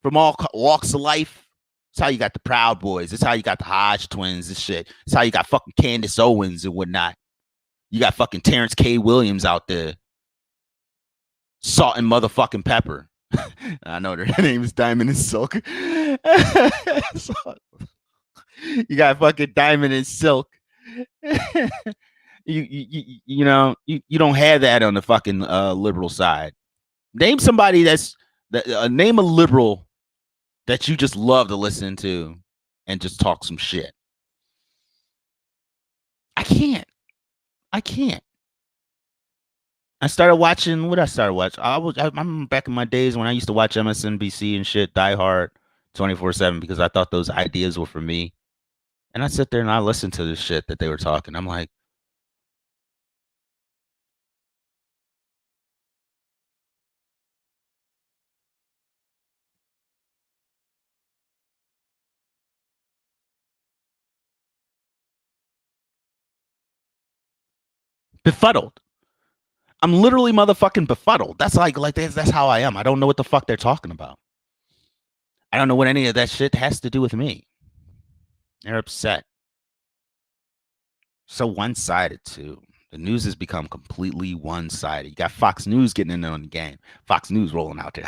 from all walks of life. That's how you got the Proud Boys. That's how you got the Hodge twins and shit. That's how you got fucking Candace Owens and whatnot. You got fucking Terrence K. Williams out there. Salt and motherfucking pepper. I know their name is Diamond and Silk. You got fucking Diamond and Silk. You know, you don't have that on the fucking liberal side. Name somebody name a liberal that you just love to listen to and just talk some shit. I can't. I started watching what I started watching. I'm back in my days when I used to watch MSNBC and shit, Die Hard 24/7 because I thought those ideas were for me. And I sit there and I listen to this shit that they were talking. I'm like, befuddled. I'm literally motherfucking befuddled. That's that's how I am. I don't know what the fuck they're talking about. I don't know what any of that shit has to do with me. They're upset. So one-sided too. The news has become completely one-sided. You got Fox News getting in on the game. Fox News rolling out there.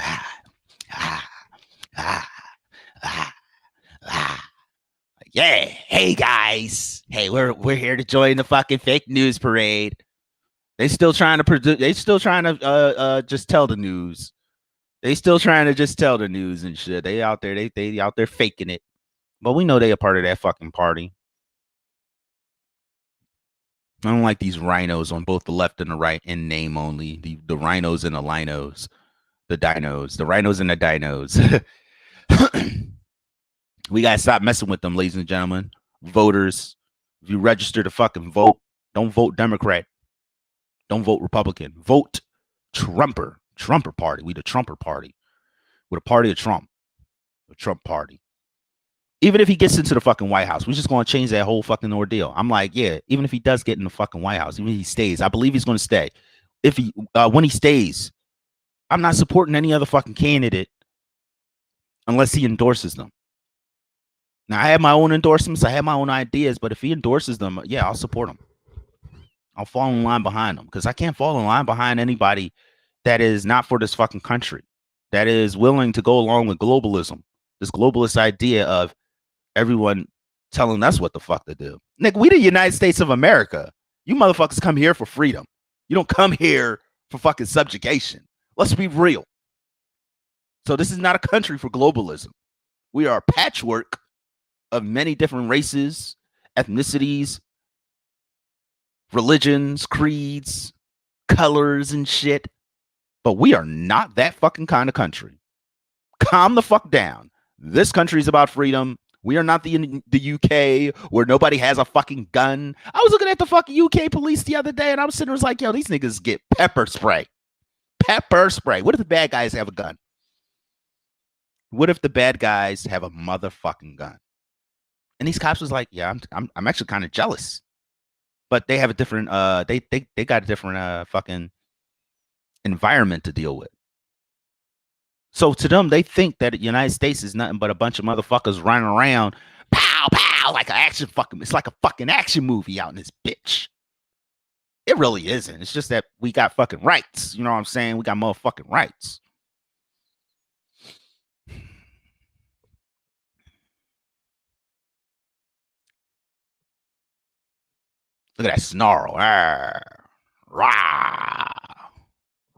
Yeah. Hey guys. Hey, we're here to join the fucking fake news parade. They still trying to just tell the news. They still trying to just tell the news and shit. They out there, they out there faking it. But we know they a part of that fucking party. I don't like these rhinos on both the left and the right in name only. The rhinos and the linos. The dinos. The rhinos and the dinos. We gotta stop messing with them, ladies and gentlemen. Voters, if you register to fucking vote, don't vote Democrat. Don't vote Republican. Vote Trumper. Trumper party. We the Trumper party. We're the party of Trump. The Trump party. Even if he gets into the fucking White House, we're just going to change that whole fucking ordeal. I'm like, yeah, even if he does get in the fucking White House, even if he stays, I believe he's going to stay. When he stays, I'm not supporting any other fucking candidate unless he endorses them. Now, I have my own endorsements. I have my own ideas, but if he endorses them, yeah, I'll support him. I'll fall in line behind him because I can't fall in line behind anybody that is not for this fucking country, that is willing to go along with globalism, this globalist idea of everyone telling us what the fuck to do. Nick, we the United States of America. You motherfuckers come here for freedom. You don't come here for fucking subjugation. Let's be real. So this is not a country for globalism. We are a patchwork of many different races, ethnicities, religions, creeds, colors, and shit. But we are not that fucking kind of country. Calm the fuck down. This country is about freedom. We are not the UK where nobody has a fucking gun. I was looking at the fucking UK police the other day and I was sitting there was like, yo, these niggas get pepper spray. Pepper spray. What if the bad guys have a gun? What if the bad guys have a motherfucking gun? And these cops was like, yeah, I'm actually kind of jealous. But they have a different they got a different fucking environment to deal with. So to them, they think that the United States is nothing but a bunch of motherfuckers running around, pow pow, like an action fucking. It's like a fucking action movie out in this bitch. It really isn't. It's just that we got fucking rights. You know what I'm saying? We got motherfucking rights. Look at that snarl. Arr, rah,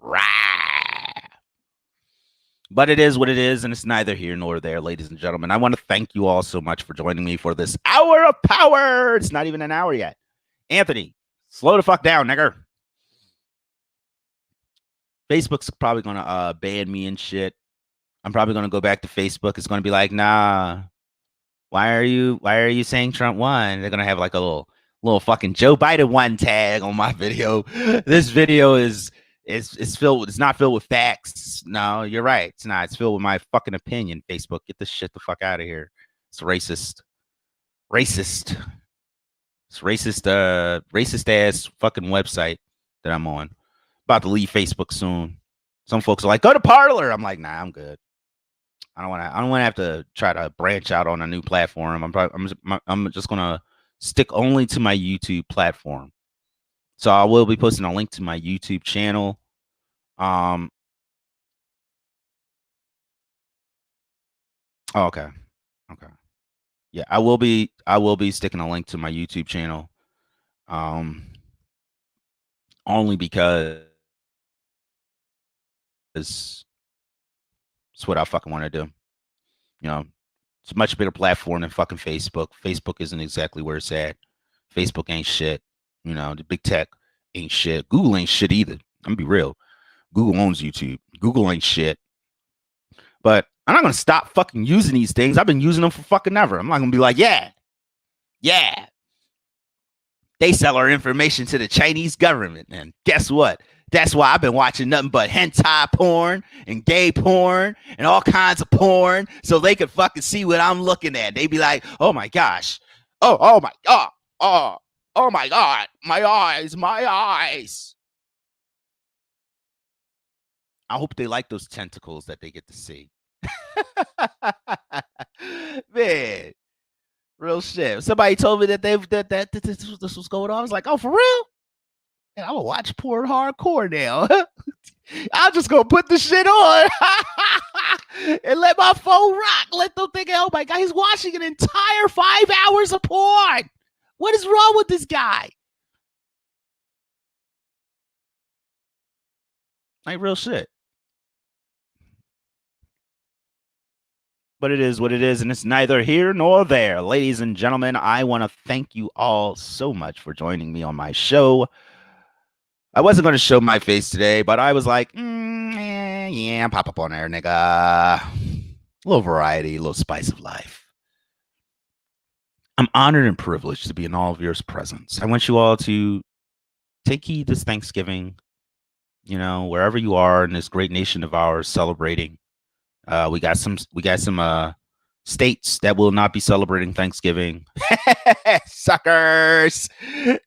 rah. But it is what it is, and it's neither here nor there, ladies and gentlemen. I want to thank you all so much for joining me for this hour of power. It's not even an hour yet. Anthony, slow the fuck down, nigger. Facebook's probably going to ban me and shit. I'm probably going to go back to Facebook. It's going to be like, nah, why are you saying Trump won? They're going to have like a little fucking Joe Biden won tag on my video. This video is filled. It's not filled with facts. No, you're right. It's not. It's filled with my fucking opinion. Facebook, get this shit the fuck out of here. It's racist. It's racist ass fucking website that I'm on. About to leave Facebook soon. Some folks are like, go to Parler. I'm like, nah, I'm good. I don't want to have to try to branch out on a new platform. I'm just gonna stick only to my YouTube platform. So I will be posting a link to my YouTube channel. Okay. Yeah, I will be sticking a link to my YouTube channel. Only because it's what I fucking want to do. You know, it's a much bigger platform than fucking Facebook. Facebook isn't exactly where it's at. Facebook ain't shit. You know, the big tech ain't shit. Google ain't shit either. I'm gonna be real. Google owns YouTube. Google ain't shit. But I'm not gonna stop fucking using these things. I've been using them for fucking ever. I'm not gonna be like, yeah. They sell our information to the Chinese government. And guess what? That's why I've been watching nothing but hentai porn and gay porn and all kinds of porn so they could fucking see what I'm looking at. They be like, oh my gosh. Oh my God. Oh my God. My eyes. I hope they like those tentacles that they get to see. Man. Real shit. Somebody told me that this was going on. I was like, oh, for real? And I'm gonna watch porn hardcore now. I'm just gonna put the shit on and let my phone rock. Let them think, oh my God, he's watching an entire 5 hours of porn. What is wrong with this guy? Like real shit. But it is what it is, and it's neither here nor there. Ladies and gentlemen, I want to thank you all so much for joining me on my show. I wasn't going to show my face today, but I was like, yeah, pop up on there, nigga. A little variety, a little spice of life. I'm honored and privileged to be in all of your presence. I want you all to take heed this Thanksgiving, you know, wherever you are in this great nation of ours celebrating. We got some states that will not be celebrating Thanksgiving. Suckers.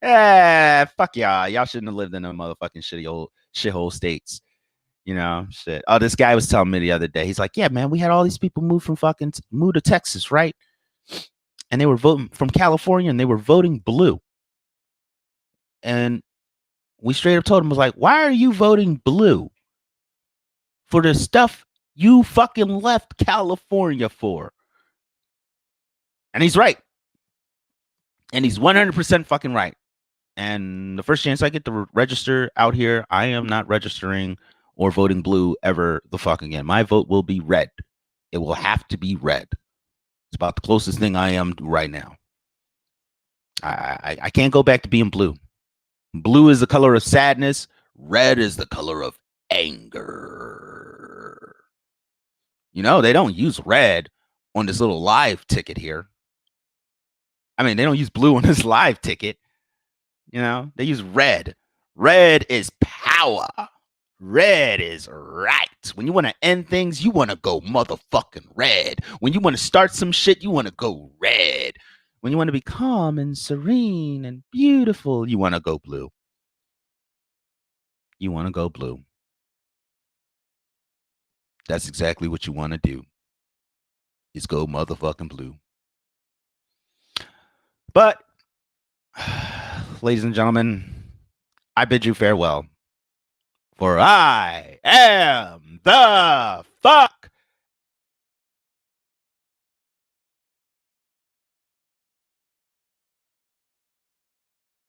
Fuck y'all. Y'all shouldn't have lived in a motherfucking shithole states. You know, shit. Oh, this guy was telling me the other day. He's like, yeah, man, we had all these people move to Texas, right? And they were voting from California and they were voting blue. And we straight up told him, was like, why are you voting blue for the stuff you fucking left California for? And he's right. And he's 100% fucking right. And the first chance I get to register out here, I am not registering or voting blue ever the fuck again. My vote will be red. It will have to be red. It's about the closest thing I am right now. I can't go back to being blue. Blue is the color of sadness. Red is the color of anger. You know, they don't use red on this little live ticket here. I mean, they don't use blue on this live ticket. You know, they use red. Red is power. Red is right. When you want to end things, you want to go motherfucking red. When you want to start some shit, you want to go red. When you want to be calm and serene and beautiful, you want to go blue. You want to go blue. That's exactly what you want to do. Is go motherfucking blue. But, ladies and gentlemen, I bid you farewell. For I am the fuck